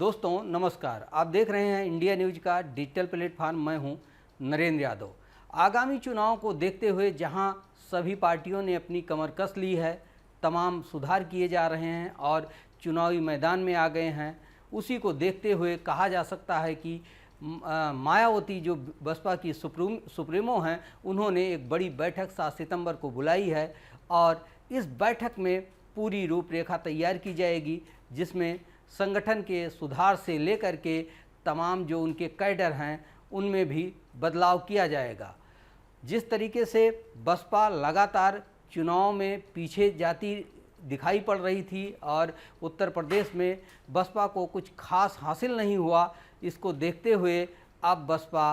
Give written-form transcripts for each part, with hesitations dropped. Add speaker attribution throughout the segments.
Speaker 1: दोस्तों नमस्कार। आप देख रहे हैं इंडिया न्यूज का डिजिटल प्लेटफॉर्म। मैं हूं नरेंद्र यादव। आगामी चुनाव को देखते हुए जहां सभी पार्टियों ने अपनी कमर कस ली है, तमाम सुधार किए जा रहे हैं और चुनावी मैदान में आ गए हैं, उसी को देखते हुए कहा जा सकता है कि मायावती जो बसपा की सुप्रीमो हैं, उन्होंने एक बड़ी बैठक 7 सितंबर को बुलाई है और इस बैठक में पूरी रूपरेखा तैयार की जाएगी, जिसमें संगठन के सुधार से लेकर के तमाम जो उनके कैडर हैं उनमें भी बदलाव किया जाएगा। जिस तरीके से बसपा लगातार चुनाव में पीछे जाती दिखाई पड़ रही थी और उत्तर प्रदेश में बसपा को कुछ खास हासिल नहीं हुआ, इसको देखते हुए अब बसपा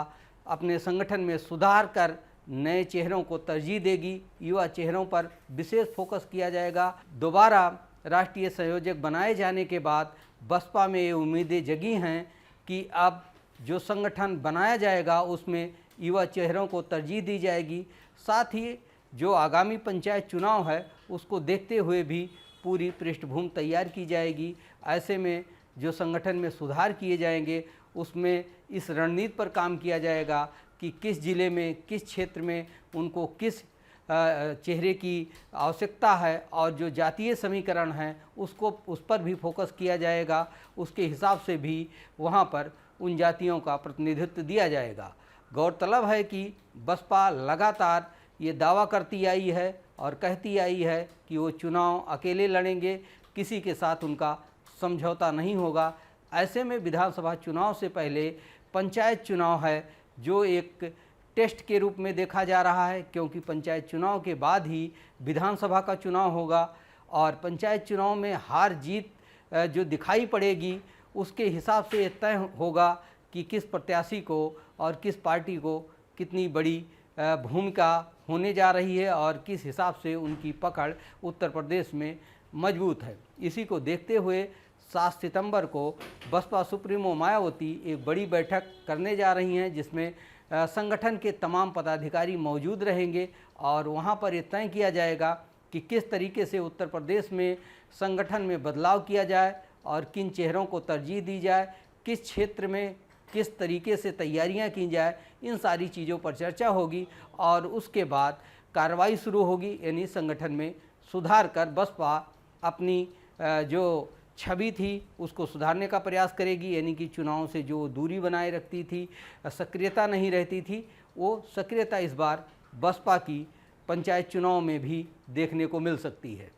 Speaker 1: अपने संगठन में सुधार कर नए चेहरों को तरजीह देगी। युवा चेहरों पर विशेष फोकस किया जाएगा। दोबारा राष्ट्रीय संयोजक बनाए जाने के बाद बसपा में ये उम्मीदें जगी हैं कि अब जो संगठन बनाया जाएगा उसमें युवा चेहरों को तरजीह दी जाएगी। साथ ही जो आगामी पंचायत चुनाव है उसको देखते हुए भी पूरी पृष्ठभूमि तैयार की जाएगी। ऐसे में जो संगठन में सुधार किए जाएंगे उसमें इस रणनीति पर काम किया जाएगा कि किस ज़िले में, किस क्षेत्र में उनको किस चेहरे की आवश्यकता है और जो जातीय समीकरण है उसको उस पर भी फोकस किया जाएगा। उसके हिसाब से भी वहाँ पर उन जातियों का प्रतिनिधित्व दिया जाएगा। गौरतलब है कि बसपा लगातार ये दावा करती आई है और कहती आई है कि वो चुनाव अकेले लड़ेंगे, किसी के साथ उनका समझौता नहीं होगा। ऐसे में विधानसभा चुनाव से पहले पंचायत चुनाव है जो एक टेस्ट के रूप में देखा जा रहा है, क्योंकि पंचायत चुनाव के बाद ही विधानसभा का चुनाव होगा और पंचायत चुनाव में हार जीत जो दिखाई पड़ेगी उसके हिसाब से ये तय होगा कि किस प्रत्याशी को और किस पार्टी को कितनी बड़ी भूमिका होने जा रही है और किस हिसाब से उनकी पकड़ उत्तर प्रदेश में मजबूत है। इसी को देखते हुए 7 सितंबर को बसपा सुप्रीमो मायावती एक बड़ी बैठक करने जा रही हैं, जिसमें संगठन के तमाम पदाधिकारी मौजूद रहेंगे और वहां पर ये तय किया जाएगा कि किस तरीके से उत्तर प्रदेश में संगठन में बदलाव किया जाए और किन चेहरों को तरजीह दी जाए, किस क्षेत्र में किस तरीके से तैयारियां की जाए। इन सारी चीज़ों पर चर्चा होगी और उसके बाद कार्रवाई शुरू होगी, यानी संगठन में सुधार कर बसपा अपनी जो छवि थी उसको सुधारने का प्रयास करेगी। यानी कि चुनाव से जो दूरी बनाए रखती थी, सक्रियता नहीं रहती थी, वो सक्रियता इस बार बसपा की पंचायत चुनाव में भी देखने को मिल सकती है।